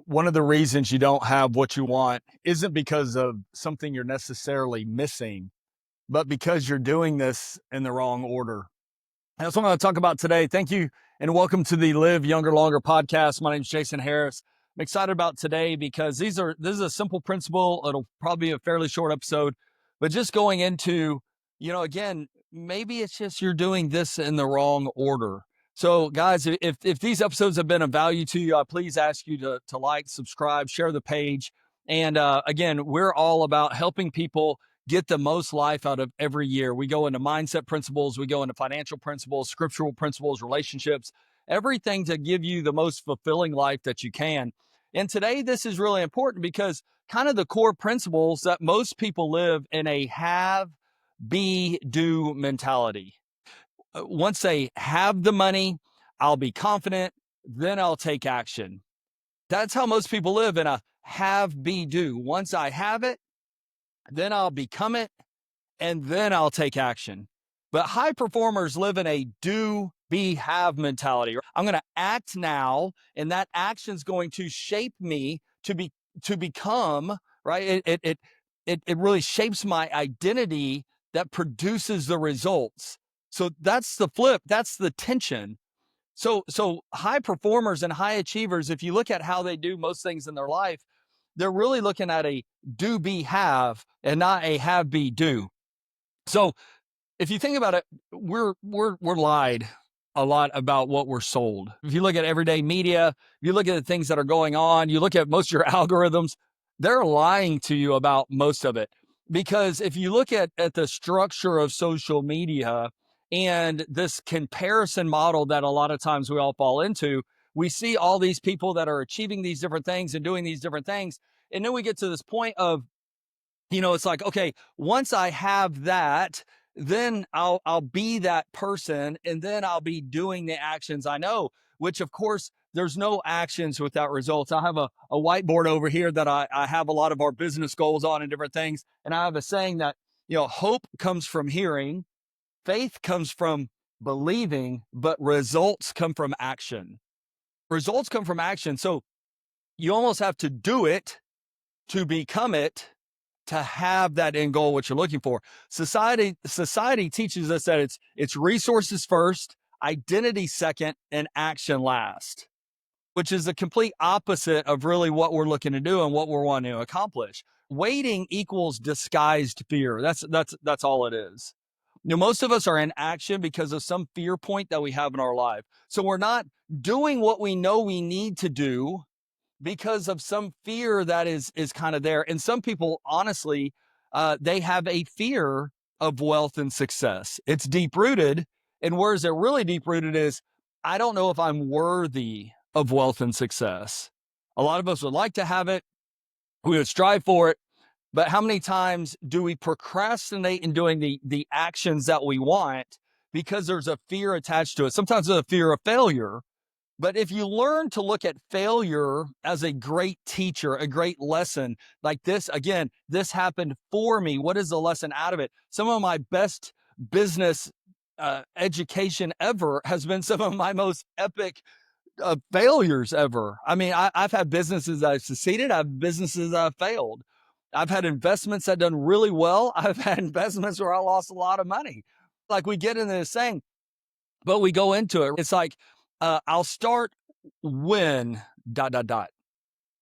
one of the reasons you don't have what you want isn't because of something you're necessarily missing, but because you're doing this in the wrong order. And that's what I'm going to talk about today. Thank you and welcome to the Live Younger Longer podcast. My name is Jason Harris. I'm excited about today because this is a simple principle. It'll probably be a fairly short episode, but just going into, again, maybe it's just you're doing this in the wrong order. So guys, if these episodes have been of value to you, I please ask you to like, subscribe, share the page. And again, we're all about helping people get the most life out of every year. We go into mindset principles, we go into financial principles, scriptural principles, relationships, everything to give you the most fulfilling life that you can. And today, this is really important because kind of the core principles that most people live in a have, be, do mentality. Once they have the money, I'll be confident, then I'll take action. That's how most people live in a have, be, do. Once I have it, then I'll become it, and then I'll take action. But high performers live in a do, be, have mentality. I'm going to act now, and that action is going to shape me to become, right? It really shapes my identity that produces the results. So that's the flip. That's the tension. So high performers and high achievers, if you look at how they do most things in their life, they're really looking at a do, be, have, and not a have, be, do. So if you think about it, we're lied a lot about what we're sold. If you look at everyday media, if you look at the things that are going on, you look at most of your algorithms, they're lying to you about most of it. Because if you look at the structure of social media and this comparison model that a lot of times we all fall into, we see all these people that are achieving these different things and doing these different things. And then we get to this point of, it's like, okay, once I have that, then I'll be that person, and then I'll be doing the actions I know, which of course there's no actions without results. I have a whiteboard over here that I have a lot of our business goals on and different things. And I have a saying that, hope comes from hearing, faith comes from believing, but results come from action. Results come from action. So you almost have to do it to become it, to have that end goal, what you're looking for. Society teaches us that it's resources first, identity second, and action last, which is the complete opposite of really what we're looking to do and what we're wanting to accomplish. Waiting equals disguised fear. That's all it is. Most of us are in action because of some fear point that we have in our life. So we're not doing what we know we need to do because of some fear that is kind of there. And some people, honestly, they have a fear of wealth and success. It's deep rooted. And where is it really deep rooted is, I don't know if I'm worthy of wealth and success. A lot of us would like to have it. We would strive for it. But how many times do we procrastinate in doing the actions that we want because there's a fear attached to it? Sometimes there's a fear of failure. But if you learn to look at failure as a great teacher, a great lesson like this, again, this happened for me. What is the lesson out of it? Some of my best business education ever has been some of my most epic failures ever. I mean, I've had businesses that I've succeeded. I've businesses that I've failed. I've had investments that done really well. I've had investments where I lost a lot of money. Like we get into this thing, but we go into it. It's like, I'll start when ...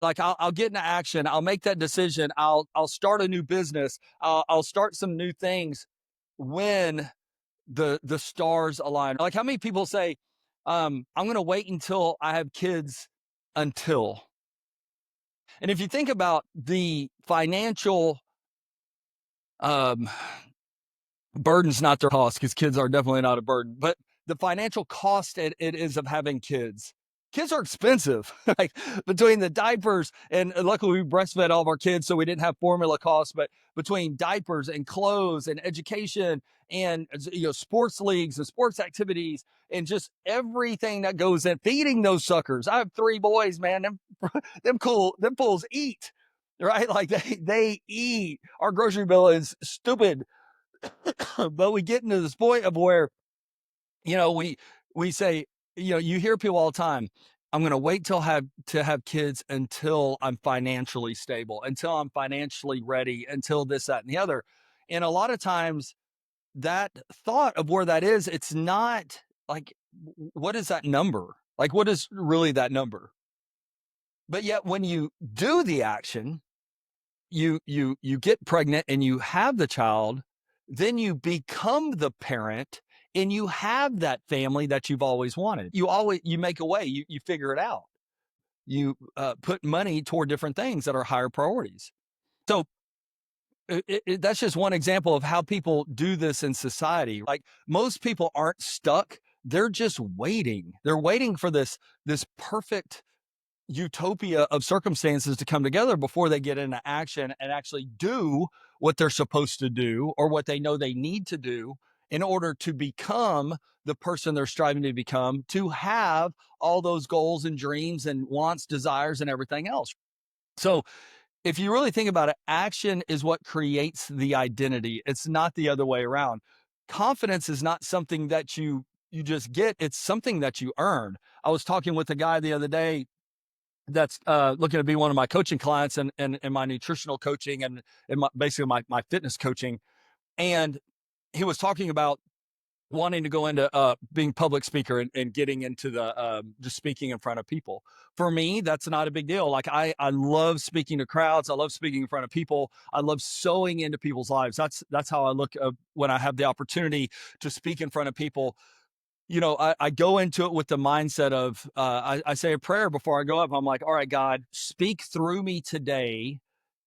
Like I'll get into action. I'll make that decision. I'll start a new business. I'll start some new things when the stars align. Like how many people say, I'm going to wait until I have kids until. And if you think about the financial um, burden's not their cost, because kids are definitely not a burden, but the financial cost it is of having kids. Kids are expensive, like between the diapers and luckily we breastfed all of our kids, so we didn't have formula costs, but between diapers and clothes and education and sports leagues and sports activities and just everything that goes in feeding those suckers. I have 3 boys, man. Them fools eat, right? Like they eat. Our grocery bill is stupid. But we get into this point of where, we say, you hear people all the time, I'm going to wait till have to have kids until I'm financially stable, until I'm financially ready, until this, that, and the other. And a lot of times that thought of where that is, it's not like, what is that number? Like, what is really that number? But yet when you do the action, you get pregnant and you have the child, then you become the parent and you have that family that you've always wanted. You make a way, you figure it out. You put money toward different things that are higher priorities. So that's just one example of how people do this in society. Like, most people aren't stuck; they're just waiting. They're waiting for this perfect utopia of circumstances to come together before they get into action and actually do what they're supposed to do or what they know they need to do in order to become the person they're striving to become, to have all those goals and dreams and wants, desires, and everything else. So if you really think about it, action is what creates the identity. It's not the other way around. Confidence is not something that you just get, it's something that you earn. I was talking with a guy the other day that's looking to be one of my coaching clients and my nutritional coaching and basically my fitness coaching. And he was talking about wanting to go into being public speaker and getting into the just speaking in front of people. For me, that's not a big deal. Like, I love speaking to crowds. I love speaking in front of people. I love sewing into people's lives. That's how I look when I have the opportunity to speak in front of people. I go into it with the mindset of, I say a prayer before I go up. I'm like, all right, God, speak through me today.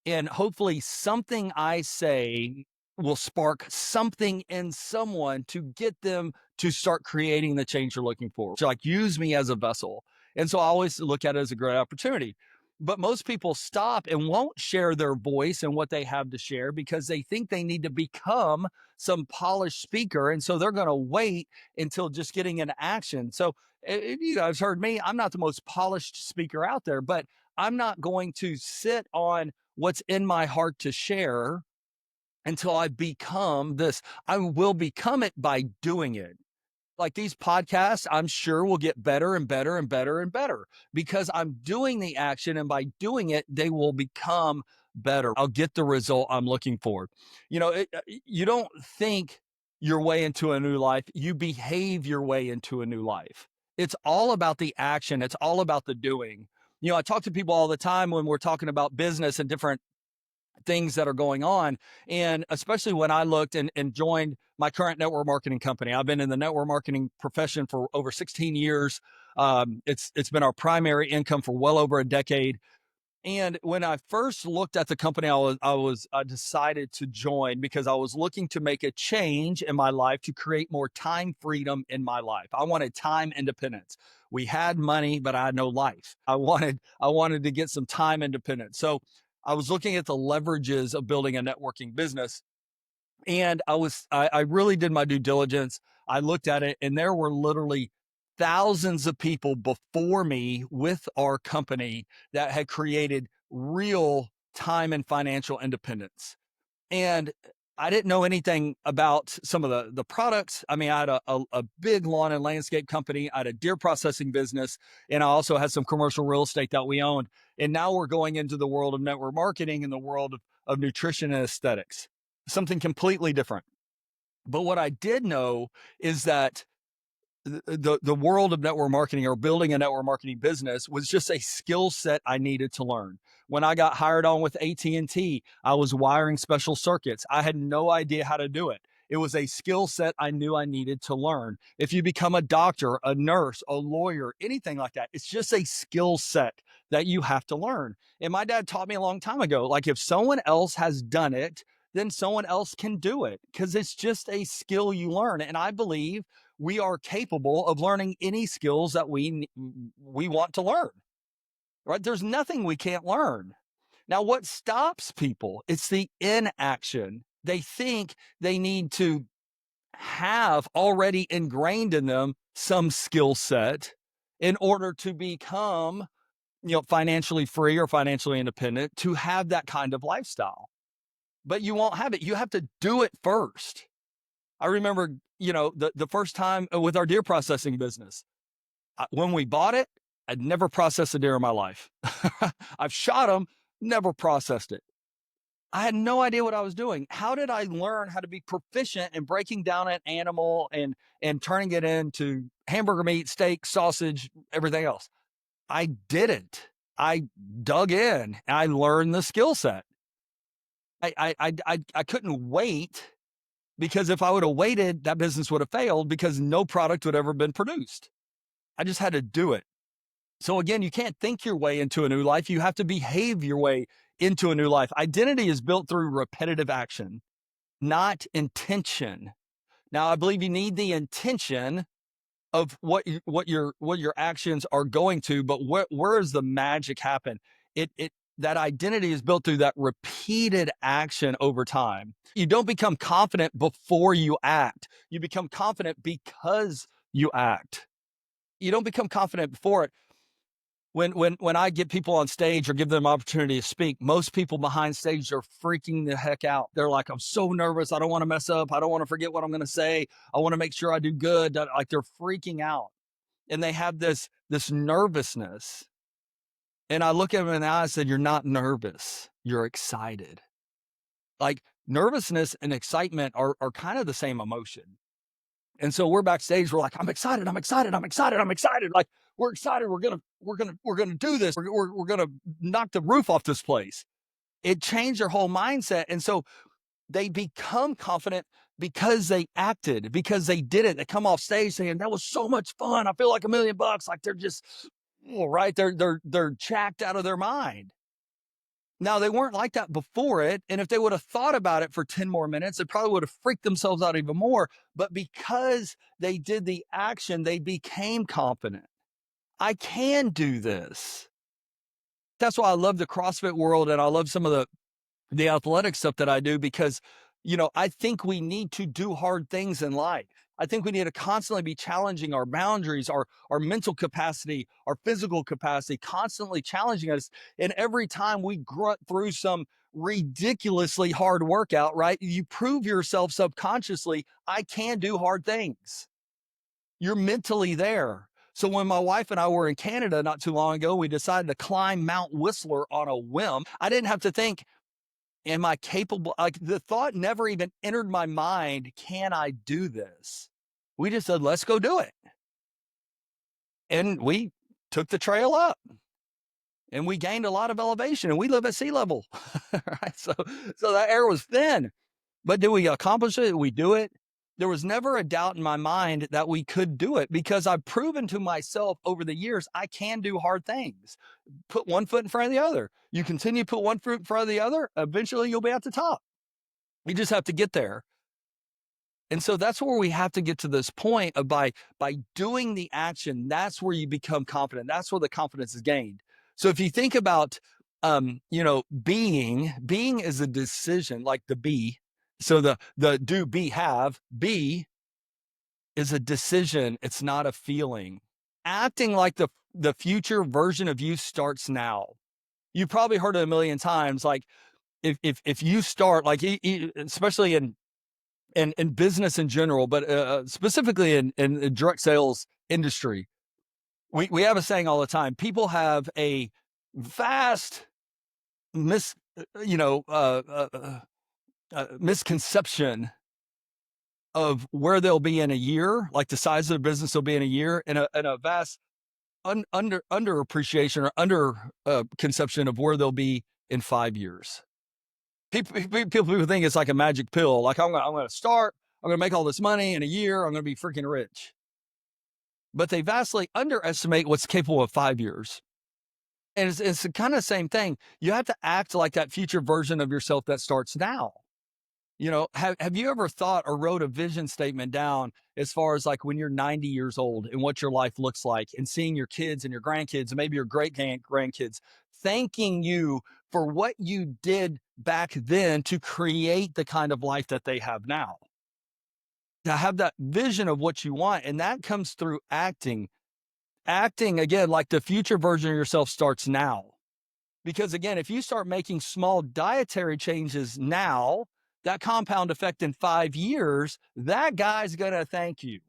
And hopefully something I say will spark something in someone to get them to start creating the change you're looking for. So, like, use me as a vessel. And so I always look at it as a great opportunity. But most people stop and won't share their voice and what they have to share because they think they need to become some polished speaker. And so they're going to wait until just getting into action. So if you guys heard me, I'm not the most polished speaker out there, but I'm not going to sit on what's in my heart to share until I become this. I will become it by doing it. Like, these podcasts, I'm sure will get better and better and better and better because I'm doing the action. And by doing it, they will become better. I'll get the result I'm looking for. You don't think your way into a new life, you behave your way into a new life. It's all about the action, it's all about the doing. I talk to people all the time when we're talking about business and different things that are going on. And especially when I looked and joined my current network marketing company. I've been in the network marketing profession for over 16 years. It's been our primary income for well over a decade. And when I first looked at the company, I decided to join because I was looking to make a change in my life to create more time freedom in my life. I wanted time independence. We had money, but I had no life. I wanted to get some time independence. So I was looking at the leverages of building a networking business, and I really did my due diligence. I looked at it, and there were literally thousands of people before me with our company that had created real time and financial independence. And I didn't know anything about some of the products. I mean, I had a big lawn and landscape company. I had a deer processing business, and I also had some commercial real estate that we owned. And now we're going into the world of network marketing and the world of nutrition and aesthetics, something completely different. But what I did know is that the world of network marketing or building a network marketing business was just a skill set I needed to learn. When I got hired on with AT&T, I was wiring special circuits. I had no idea how to do it. It was a skill set I knew I needed to learn. If you become a doctor, a nurse, a lawyer, anything like that, it's just a skill set that you have to learn. And my dad taught me a long time ago, like, if someone else has done it, then someone else can do it because it's just a skill you learn. And I believe we are capable of learning any skills that we want to learn, right? There's nothing we can't learn. Now, what stops people? It's the inaction. They think they need to have already ingrained in them some skill set in order to become, financially free or financially independent, to have that kind of lifestyle. But you won't have it. You have to do it first. I remember, the first time with our deer processing business, when we bought it, I'd never processed a deer in my life. I've shot them, never processed it. I had no idea what I was doing. How did I learn how to be proficient in breaking down an animal and turning it into hamburger meat, steak, sausage, everything else? I didn't. I dug in. I learned the skill set. I couldn't wait because if I would have waited, that business would have failed because no product would ever been produced. I just had to do it. So again, you can't think your way into a new life. You have to behave your way into a new life. Identity is built through repetitive action, not intention. Now, I believe you need the intention of what your actions are going to, but where does the magic happen? It that identity is built through that repeated action over time. You don't become confident before you act. You become confident because you act. You don't become confident before it. When I get people on stage or give them opportunity to speak, most people behind stage are freaking the heck out. They're like, I'm so nervous. I don't want to mess up. I don't want to forget what I'm going to say. I want to make sure I do good. Like they're freaking out. And they have this nervousness. And I look at them in the eye and said, you're not nervous. You're excited. Like nervousness and excitement are kind of the same emotion. And so we're backstage. We're like, I'm excited. I'm excited. I'm excited. I'm excited. Like we're excited. We're gonna do this. We're gonna knock the roof off this place. It changed their whole mindset. And so they become confident because they acted, because they did it. They come off stage saying, that was so much fun. I feel like $1,000,000. Like they're just, oh, right. They're jacked out of their mind. Now, they weren't like that before it. And if they would have thought about it for 10 more minutes, they probably would have freaked themselves out even more. But because they did the action, they became confident. I can do this. That's why I love the CrossFit world and I love some of the athletic stuff that I do because, I think we need to do hard things in life. I think we need to constantly be challenging our boundaries, our mental capacity, our physical capacity, constantly challenging us. And every time we grunt through some ridiculously hard workout, right? You prove yourself subconsciously, I can do hard things. You're mentally there. So when my wife and I were in Canada not too long ago, we decided to climb Mount Whistler on a whim. I didn't have to think, am I capable? Like the thought never even entered my mind. Can I do this? We just said, let's go do it. And we took the trail up and we gained a lot of elevation and we live at sea level. Right. So that air was thin, but did we accomplish it? Did we do it? There was never a doubt in my mind that we could do it because I've proven to myself over the years, I can do hard things. Put one foot in front of the other. You continue to put one foot in front of the other. Eventually you'll be at the top. You just have to get there. And so that's where we have to get to this point of by doing the action, that's where you become confident. That's where the confidence is gained. So if you think about being is a decision, like the be. So the do be have, be is a decision, it's not a feeling. Acting like the future version of you starts now. You've probably heard it a million times. Like if you start like especially in business in general, but specifically in the direct sales industry, we have a saying all the time. People have a vast misconception of where they'll be in a year, like the size of the business will be in a year, and a vast under appreciation or under conception of where they'll be in 5 years. People think it's like a magic pill. Like I'm going to start, I'm going to make all this money in a year. I'm going to be freaking rich. But they vastly underestimate what's capable of 5 years. And it's the kind of same thing. You have to act like that future version of yourself that starts now. Have you ever thought or wrote a vision statement down as far as like when you're 90 years old and what your life looks like and seeing your kids and your grandkids and maybe your great grandkids thanking you for what you did back then to create the kind of life that they have now? To have that vision of what you want. And that comes through acting. Acting again, like the future version of yourself starts now. Because again, if you start making small dietary changes now, that compound effect in 5 years, that guy's going to thank you.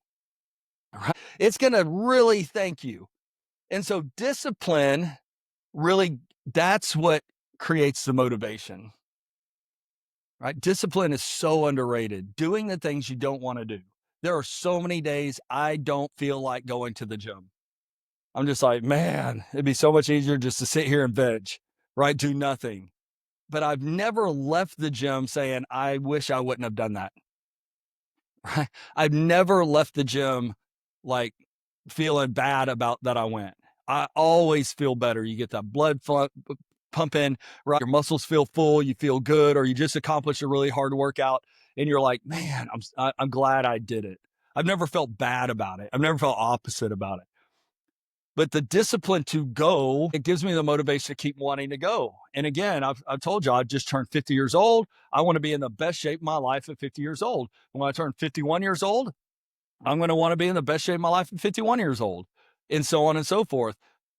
Right? It's going to really thank you. And so discipline really, that's what creates the motivation, right? Discipline is so underrated. Doing the things you don't want to do. There are so many days I don't feel like going to the gym. I'm just like, man, it'd be so much easier just to sit here and veg, right? Do nothing. But I've never left the gym saying, I wish I wouldn't have done that. Right? I've never left the gym like feeling bad about that I went. I always feel better. You get that blood pumping, right? Your muscles feel full, you feel good, or you just accomplished a really hard workout and you're like, man, I'm glad I did it. I've never felt bad about it. I've never felt opposite about it. But the discipline to go, it gives me the motivation to keep wanting to go. And again, I've told you, I just turned 50 years old. I want to be in the best shape of my life at 50 years old. When I turn 51 years old, I'm going to want to be in the best shape of my life at 51 years old, and so on and so forth.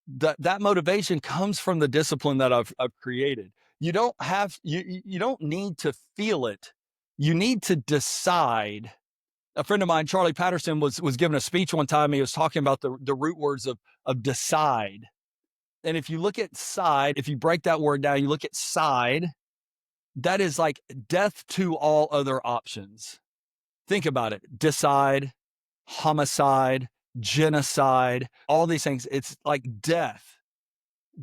That motivation comes from the discipline that I've created. You don't need to feel it. You need to decide. A friend of mine, Charlie Patterson, was giving a speech one time. He was talking about the root words of decide. And if you look at side, if you break that word down, you look at side, that is like death to all other options. Think about it. Decide, homicide, genocide, all these things. It's like death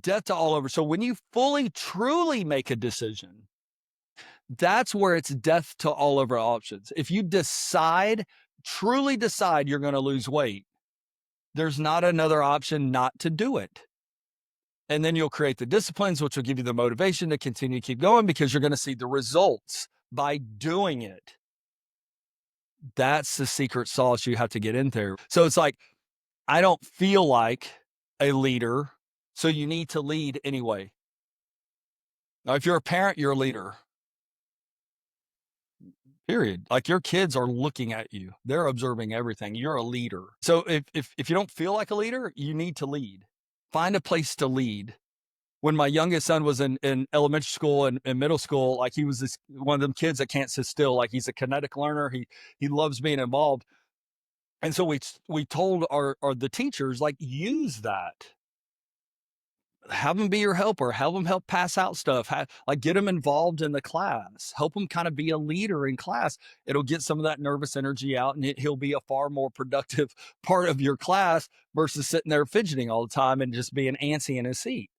to all over. So when you fully, truly make a decision, that's where it's death to all of our options. If you decide, truly decide you're going to lose weight, there's not another option not to do it. And then you'll create the disciplines, which will give you the motivation to continue to keep going because you're going to see the results by doing it. That's the secret sauce you have to get in there. So it's like, I don't feel like a leader, so you need to lead anyway. Now, if you're a parent, you're a leader. Period. Like your kids are looking at you. They're observing everything. You're a leader. So if you don't feel like a leader, you need to lead. Find a place to lead. When my youngest son was in elementary school and middle school, like he was one of them kids that can't sit still. Like he's a kinetic learner. He loves being involved. And so we told the teachers, like, use that. Have them be your helper, have them help pass out stuff, like get them involved in the class, help them kind of be a leader in class. It'll get some of that nervous energy out and he'll be a far more productive part of your class versus sitting there fidgeting all the time and just being antsy in his seat.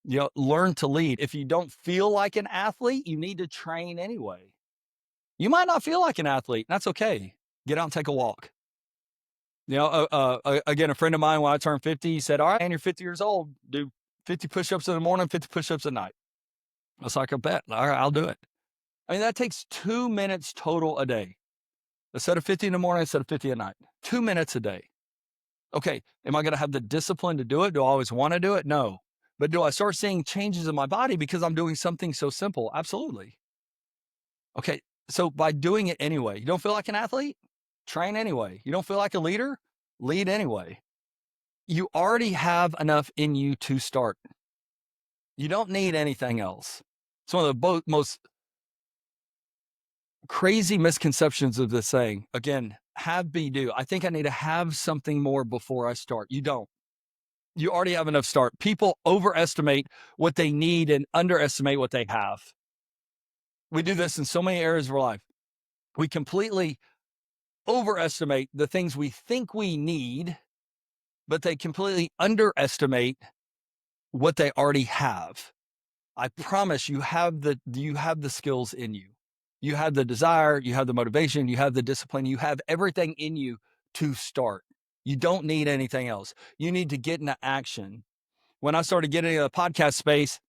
You know, learn to lead. If you don't feel like an athlete, you need to train anyway. You might not feel like an athlete. That's okay. Get out and take a walk. You know, again, a friend of mine, when I turned 50, he said, all right, and you're 50 years old, do 50 push-ups in the morning, 50 push-ups at night. I was like, I bet. All right, I'll do it. I mean, that takes 2 minutes total a day. Instead of 50 in the morning, instead of 50 at night. 2 minutes a day. Okay, am I going to have the discipline to do it? Do I always want to do it? No. But do I start seeing changes in my body because I'm doing something so simple? Absolutely. Okay, so by doing it anyway, you don't feel like an athlete? Train anyway. You don't feel like a leader? Lead anyway. You already have enough in you to start. You don't need anything else. It's one of the most crazy misconceptions of this saying. Again, have, be, do. I think I need to have something more before I start. You don't. You already have enough start. People overestimate what they need and underestimate what they have. We do this in so many areas of our life. We completely overestimate the things we think we need, but they completely underestimate what they already have. I promise you have the skills in you. You have the desire, you have the motivation, you have the discipline, you have everything in you to start. You don't need anything else. You need to get into action. When I started getting into the podcast space,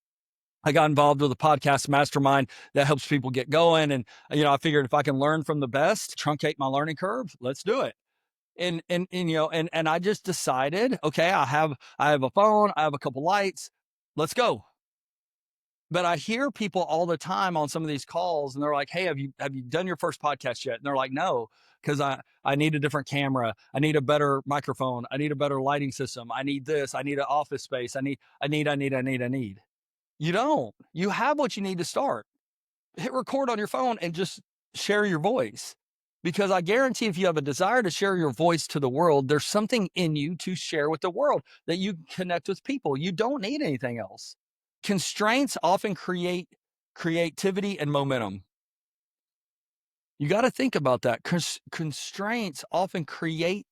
I got involved with a podcast mastermind that helps people get going. And, I figured if I can learn from the best, truncate my learning curve, let's do it. And I just decided, okay, I have a phone, I have a couple lights, let's go. But I hear people all the time on some of these calls and they're like, hey, have you done your first podcast yet? And they're like, no, because I need a different camera. I need a better microphone. I need a better lighting system. I need this. I need an office space. I need. You don't. You have what you need to start. Hit record on your phone and just share your voice. Because I guarantee if you have a desire to share your voice to the world, there's something in you to share with the world, that you connect with people. You don't need anything else. Constraints often create creativity and momentum. You got to think about that. Constraints often create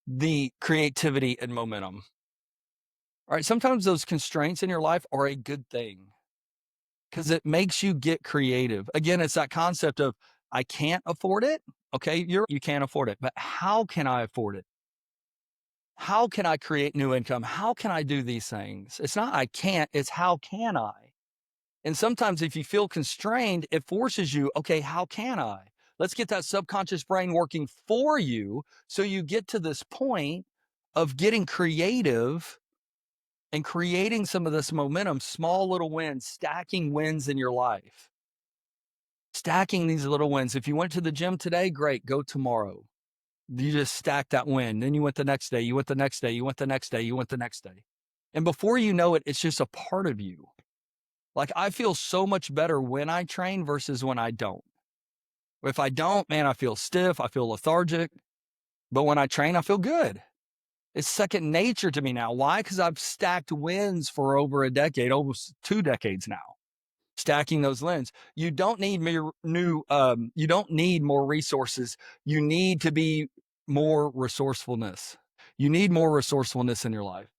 the creativity and momentum. All right. Sometimes those constraints in your life are a good thing because it makes you get creative. Again, it's that concept of I can't afford it. Okay. You can't afford it, but how can I afford it? How can I create new income? How can I do these things? It's not I can't, it's how can I? And sometimes if you feel constrained, it forces you, okay, how can I? Let's get that subconscious brain working for you so you get to this point of getting creative and creating some of this momentum, small little wins, stacking wins in your life. Stacking these little wins. If you went to the gym today, great, go tomorrow. You just stack that win. Then you went the next day, you went the next day, you went the next day, you went the next day. And before you know it, it's just a part of you. Like I feel so much better when I train versus when I don't. If I don't, man, I feel stiff, I feel lethargic. But when I train, I feel good. It's second nature to me now. Why? Because I've stacked wins for over a decade, almost 2 decades now. Stacking those wins. You don't need you don't need more resources. You need to be more resourcefulness. You need more resourcefulness in your life.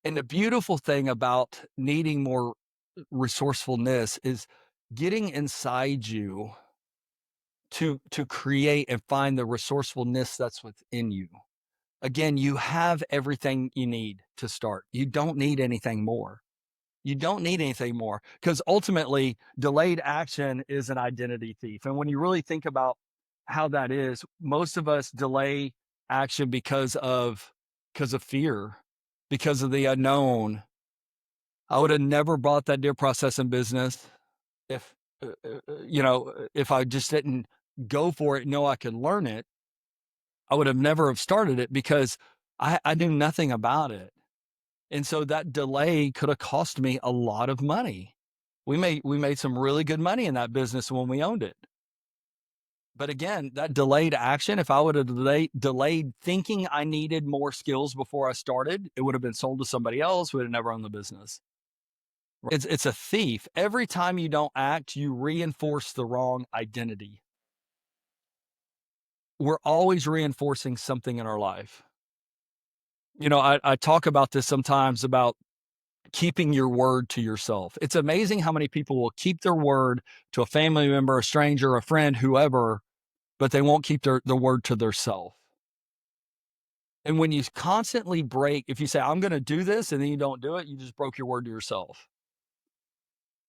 And the beautiful thing about needing more resourcefulness is getting inside you to create and find the resourcefulness that's within you. Again, you have everything you need to start. You don't need anything more. You don't need anything more because ultimately delayed action is an identity thief. And when you really think about how that is, most of us delay action because of fear, because of the unknown. I would have never bought that deer processing business if if I just didn't go for it, know I could learn it. I would have never have started it because I knew nothing about it. And so that delay could have cost me a lot of money. We made some really good money in that business when we owned it. But again, that delayed action, if I would have delayed thinking I needed more skills before I started, it would have been sold to somebody else who would have never owned the business. It's a thief. Every time you don't act, you reinforce the wrong identity. We're always reinforcing something in our life. I talk about this sometimes about keeping your word to yourself. It's amazing how many people will keep their word to a family member, a stranger, a friend, whoever, but they won't keep the word to themselves. And when you constantly break, if you say, I'm going to do this, and then you don't do it, you just broke your word to yourself.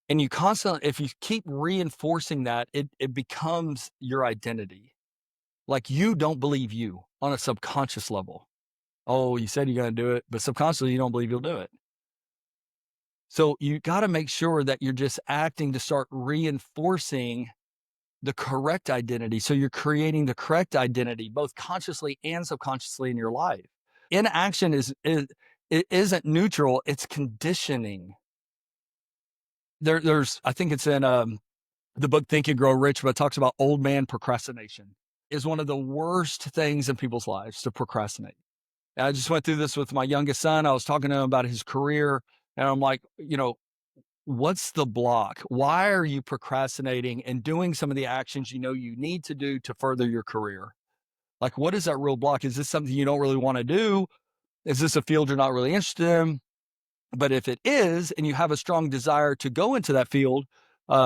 And if you keep reinforcing that, it becomes your identity. Like you don't believe you on a subconscious level. Oh, you said you're going to do it, but subconsciously you don't believe you'll do it. So you got to make sure that you're just acting to start reinforcing the correct identity. So you're creating the correct identity, both consciously and subconsciously in your life. Inaction it isn't neutral. It's conditioning. I think it's in the book Think and Grow Rich, but it talks about old man procrastination is one of the worst things in people's lives to procrastinate. And I just went through this with my youngest son. I was talking to him about his career, and I'm like, what's the block? Why are you procrastinating and doing some of the actions you need to do to further your career? Like, what is that real block? Is this something you don't really want to do? Is this a field you're not really interested in? But if it is, and you have a strong desire to go into that field,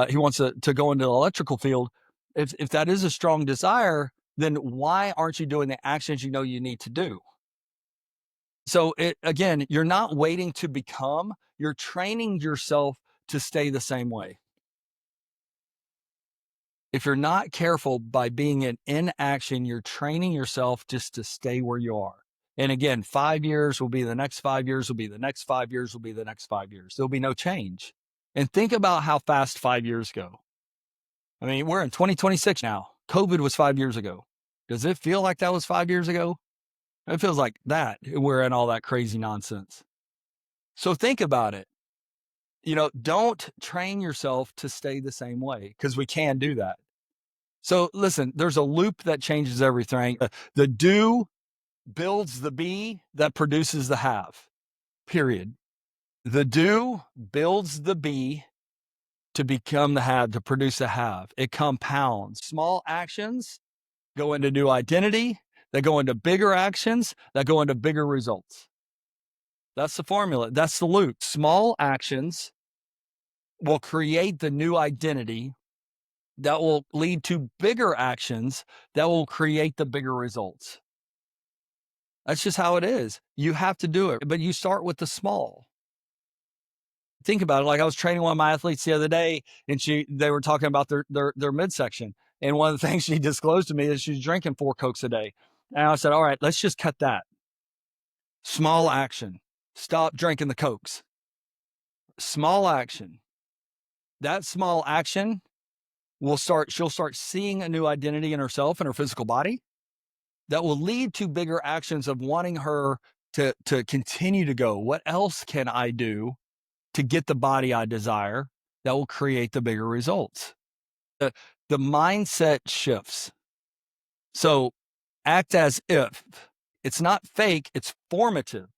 he wants to go into the electrical field. If that is a strong desire, then why aren't you doing the actions you need to do? So again, you're not waiting to become, you're training yourself to stay the same way. If you're not careful by being in inaction, you're training yourself just to stay where you are. And again, 5 years will be the next 5 years, will be the next 5 years, will be the next 5 years. There'll be no change. And think about how fast 5 years go. I mean, we're in 2026 now. COVID was 5 years ago. Does it feel like that was 5 years ago? It feels like that. We're in all that crazy nonsense. So think about it. Don't train yourself to stay the same way because we can do that. So listen, there's a loop that changes everything. The do builds the be that produces the have, period. The do builds the be to become the have, to produce a have. It compounds. Small actions go into new identity, that go into bigger actions, that go into bigger results. That's the formula. That's the loop. Small actions will create the new identity that will lead to bigger actions that will create the bigger results. That's just how it is. You have to do it, but you start with the small. Think about it. Like I was training one of my athletes the other day, and they were talking about their midsection. And one of the things she disclosed to me is she's drinking 4 Cokes a day. And I said, all right, let's just cut that. Small action. Stop drinking the Cokes. Small action. That small action she'll start seeing a new identity in herself and her physical body that will lead to bigger actions of wanting her to continue to go. What else can I do to get the body I desire that will create the bigger results? The mindset shifts. So act as if. It's not fake, it's formative.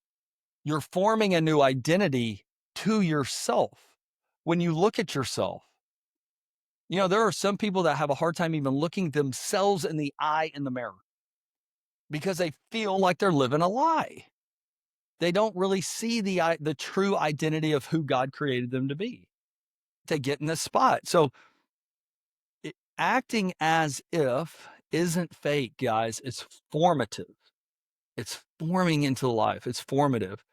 You're forming a new identity to yourself. When you look at yourself, there are some people that have a hard time even looking themselves in the eye in the mirror because they feel like they're living a lie. They don't really see the true identity of who God created them to be. They get in this spot. So acting as if isn't fake, guys. It's formative. It's forming into life. It's formative.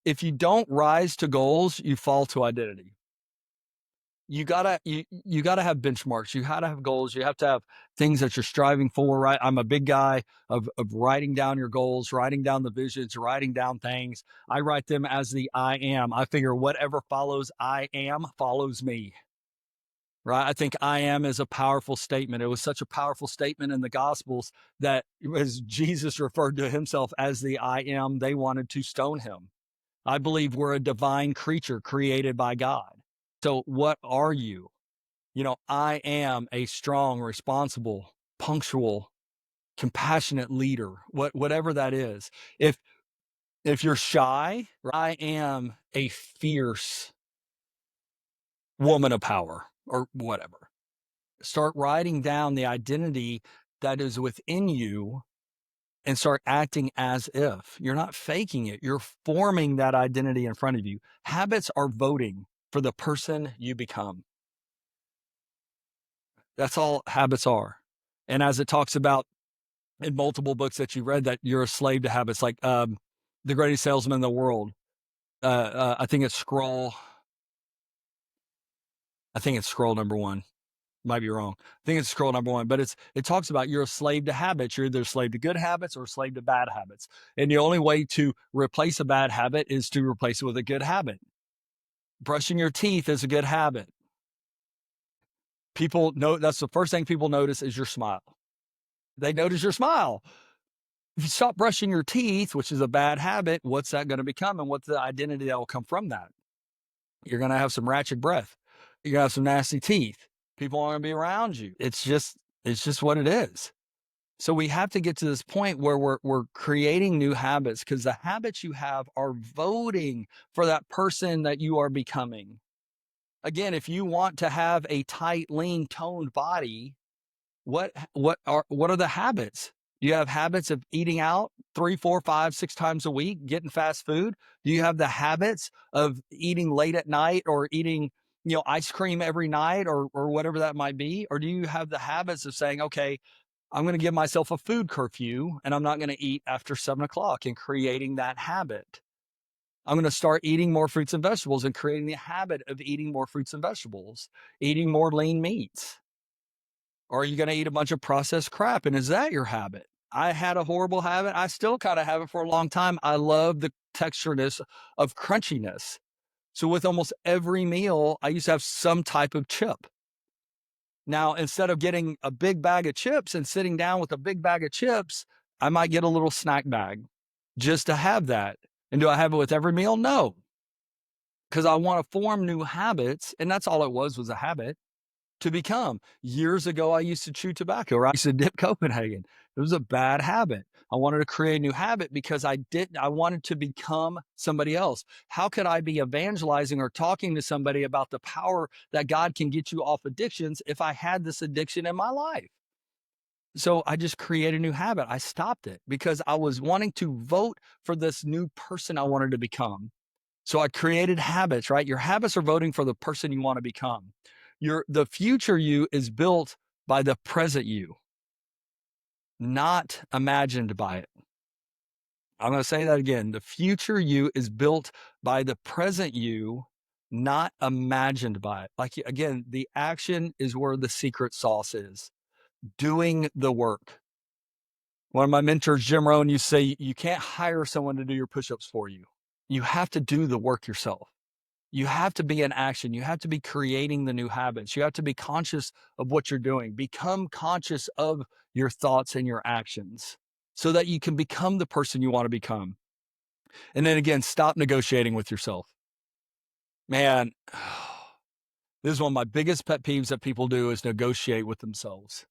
If you don't rise to goals, you fall to identity. You gotta have benchmarks. You gotta have goals. You have to have things that you're striving for, right? I'm a big guy of writing down your goals, writing down the visions, writing down things. I write them as the I am. I figure whatever follows I am follows me. Right? I think I am is a powerful statement. It was such a powerful statement in the Gospels that as Jesus referred to himself as the I am, they wanted to stone him. I believe we're a divine creature created by God. So what are you? I am a strong, responsible, punctual, compassionate leader, whatever that is. If you're shy, I am a fierce woman of power or whatever. Start writing down the identity that is within you and start acting as if. You're not faking it. You're forming that identity in front of you. Habits are voting for the person you become. That's all habits are. And as it talks about in multiple books that you read, that you're a slave to habits, like The Greatest Salesman in the World. I think it's scroll number 1. Might be wrong. I think it's scroll number 1, but it talks about you're a slave to habits. You're either a slave to good habits or a slave to bad habits. And the only way to replace a bad habit is to replace it with a good habit. Brushing your teeth is a good habit. People know that's the first thing people notice is your smile. They notice your smile. If you stop brushing your teeth, which is a bad habit, what's that going to become? And what's the identity that will come from that? You're going to have some ratchet breath. You're going to have some nasty teeth. People aren't going to be around you. It's just what it is. So we have to get to this point where we're creating new habits, because the habits you have are voting for that person that you are becoming. Again, if you want to have a tight, lean, toned body, what are the habits? Do you have habits of eating out 3, 4, 5, 6 times a week, getting fast food? Do you have the habits of eating late at night or eating, ice cream every night or whatever that might be? Or do you have the habits of saying, okay, I'm going to give myself a food curfew and I'm not going to eat after 7:00, and creating that habit? I'm going to start eating more fruits and vegetables and creating the habit of eating more fruits and vegetables, eating more lean meats. Or are you going to eat a bunch of processed crap? And is that your habit? I had a horrible habit. I still kind of have it for a long time. I love the textureness of crunchiness. So with almost every meal, I used to have some type of chip. Now, instead of getting a big bag of chips and sitting down with a big bag of chips, I might get a little snack bag just to have that. And do I have it with every meal? No, because I want to form new habits. And that's all it was a habit. to become. Years ago, I used to chew tobacco, right? I used to dip Copenhagen. It was a bad habit. I wanted to create a new habit because I wanted to become somebody else. How could I be evangelizing or talking to somebody about the power that God can get you off addictions if I had this addiction in my life? So I just created a new habit. I stopped it because I was wanting to vote for this new person I wanted to become. So I created habits, right? Your habits are voting for the person you want to become. The future you is built by the present you, not imagined by it. I'm going to say that again. The future you is built by the present you, not imagined by it. Like, again, the action is where the secret sauce is. Doing the work. One of my mentors, Jim Rohn, used to say, you can't hire someone to do your push-ups for you. You have to do the work yourself. You have to be in action. You have to be creating the new habits. You have to be conscious of what you're doing. Become conscious of your thoughts and your actions so that you can become the person you want to become. And then again, stop negotiating with yourself. Man, this is one of my biggest pet peeves that people do is negotiate with themselves.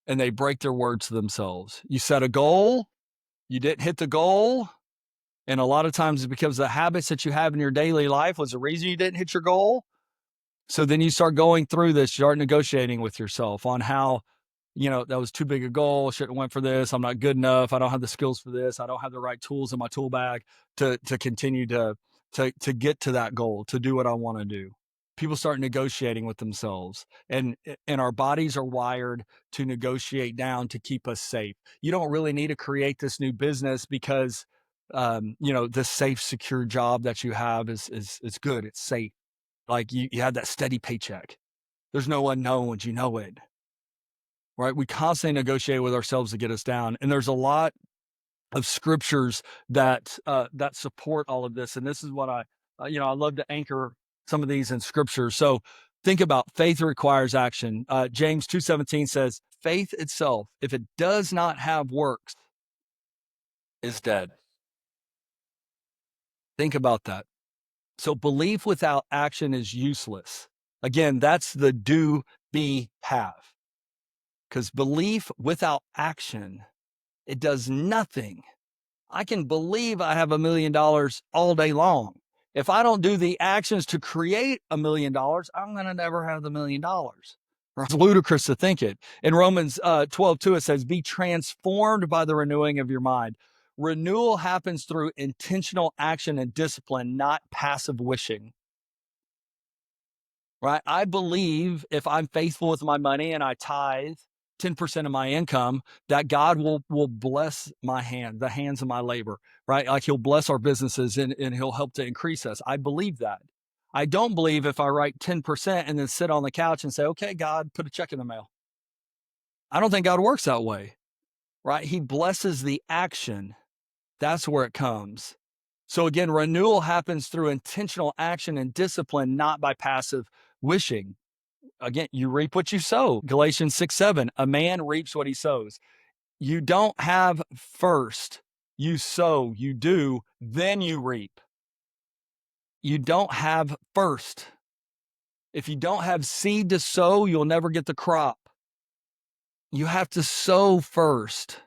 And they break their word to themselves. You set a goal, you didn't hit the goal. And a lot of times it's because the habits that you have in your daily life was the reason you didn't hit your goal. So then you start going through this, you start negotiating with yourself on how, that was too big a goal. Shouldn't have went for this. I'm not good enough. I don't have the skills for this. I don't have the right tools in my tool bag to continue to get to that goal, to do what I want to do. People start negotiating with themselves, and our bodies are wired to negotiate down to keep us safe. You don't really need to create this new business because, the safe, secure job that you have is good. It's safe. Like you have that steady paycheck. There's no unknowns, you know it, right? We constantly negotiate with ourselves to get us down. And there's a lot of scriptures that support all of this. And this is what I love to anchor some of these in scriptures. So think about faith requires action. James 2:17 says, faith itself, if it does not have works, is dead. Think about that. So belief without action is useless. Again, that's the do, be, have. Because belief without action, it does nothing. I can believe I have $1 million all day long. If I don't do the actions to create $1 million, I'm going to never have the $1 million. It's ludicrous to think it. In Romans 12:2, it says, be transformed by the renewing of your mind. Renewal happens through intentional action and discipline, not passive wishing. Right? I believe if I'm faithful with my money and I tithe 10% of my income, that God will bless my the hands of my labor, right? Like he'll bless our businesses and he'll help to increase us. I believe that. I don't believe if I write 10% and then sit on the couch and say, okay, God, put a check in the mail. I don't think God works that way, right? He blesses the action. That's where it comes. So again, renewal happens through intentional action and discipline, not by passive wishing. Again, you reap what you sow. Galatians 6:7, a man reaps what he sows. You don't have first. You sow, you do, then you reap. You don't have first. If you don't have seed to sow, you'll never get the crop. You have to sow first.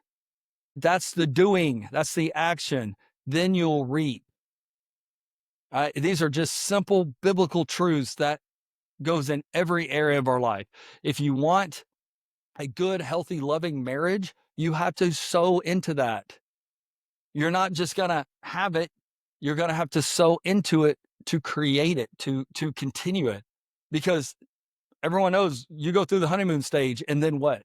That's the doing. That's the action. Then you'll reap. These are just simple biblical truths that goes in every area of our life. If you want a good, healthy, loving marriage, you have to sow into that. You're not just going to have it. You're going to have to sow into it to create it, to continue it. Because everyone knows you go through the honeymoon stage and then what?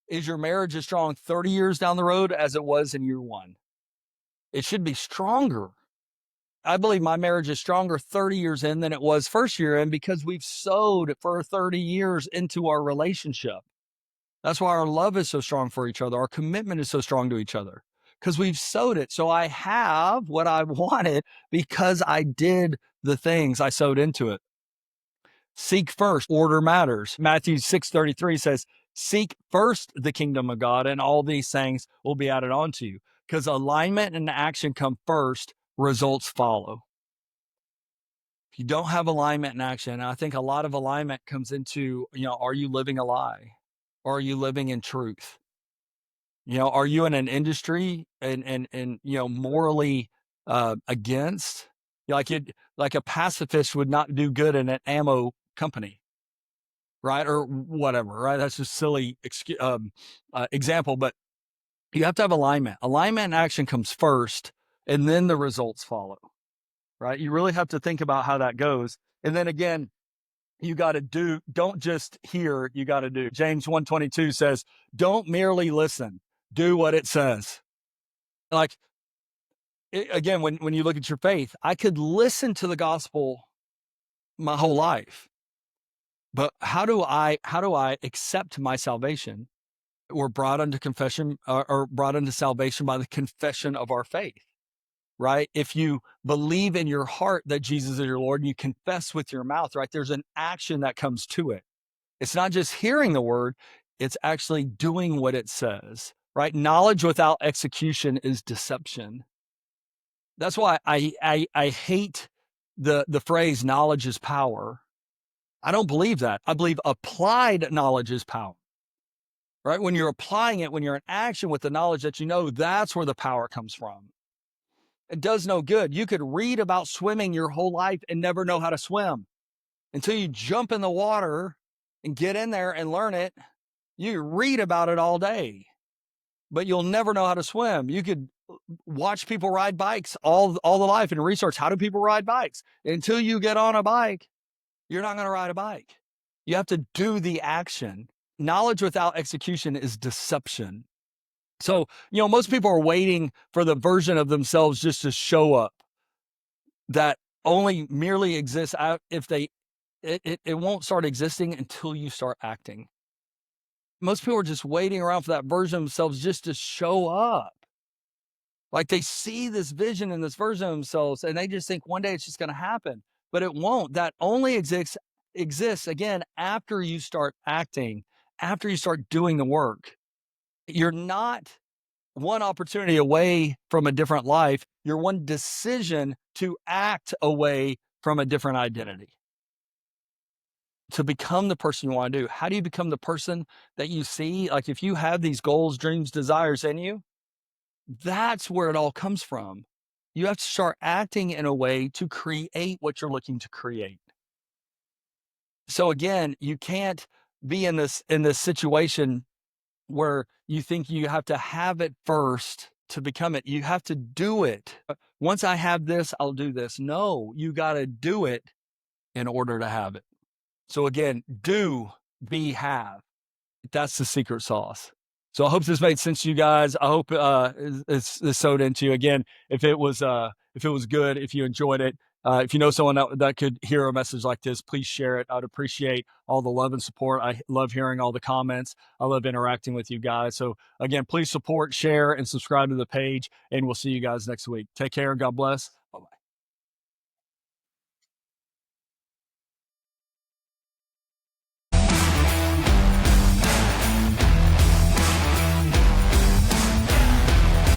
Is your marriage as strong 30 years down the road as it was in year one? It should be stronger. I believe my marriage is stronger 30 years in than it was first year in because we've sowed for 30 years into our relationship. That's why our love is so strong for each other. Our commitment is so strong to each other because we've sowed it. So I have what I wanted because I did the things I sowed into it. Seek first, order matters. Matthew 6:33 says, seek first the kingdom of God and all these things will be added on to you. Because alignment and action come first, results follow. If you don't have alignment in action, and I think a lot of alignment comes into, are you living a lie? Or are you living in truth? Are you in an industry and morally against? Like a pacifist would not do good in an ammo company, right? Or whatever, right? That's just silly example, but you have to have alignment. Alignment and action comes first, and then the results follow, right? You really have to think about how that goes. And then again, you got to do, don't just hear, you got to do. James 1:22 says, don't merely listen, do what it says. Like, again, when you look at your faith, I could listen to the gospel my whole life, but how do I accept my salvation? We're brought unto confession, or brought into salvation by the confession of our faith, right? If you believe in your heart that Jesus is your Lord and you confess with your mouth, right, there's an action that comes to it. It's not just hearing the word, it's actually doing what it says, right? Knowledge without execution is deception. That's why I hate the phrase knowledge is power. I don't believe that. I believe applied knowledge is power, right? When you're applying it, when you're in action with the knowledge that that's where the power comes from. It does no good. You could read about swimming your whole life and never know how to swim until you jump in the water and get in there and learn it. You read about it all day, but you'll never know how to swim. You could watch people ride bikes all the life and research how do people ride bikes. Until you get on a bike, you're not going to ride a bike. You have to do the action. Knowledge without execution is deception. So, most people are waiting for the version of themselves just to show up that only merely exists if it won't start existing until you start acting. Most people are just waiting around for that version of themselves just to show up. Like they see this vision in this version of themselves and they just think one day it's just going to happen, but it won't. That only exists again after you start acting, after you start doing the work. You're not one opportunity away from a different life. You're one decision to act away from a different identity, to become the person you want to do. How do you become the person that you see? Like if you have these goals, dreams, desires in you, that's where it all comes from. You have to start acting in a way to create what you're looking to create. So again, you can't be in this situation where you think you have to have it first to become it. You have to do it. Once I have this, I'll do this. No, you got to do it in order to have it. So again, do, be, have. That's the secret sauce. So I hope this made sense to you guys. I hope it's sewed into you. Again, if it was good, if you enjoyed it, if you know someone that could hear a message like this, please share it. I'd appreciate all the love and support. I love hearing all the comments. I love interacting with you guys. So again, please support, share, and subscribe to the page, and we'll see you guys next week. Take care. God bless.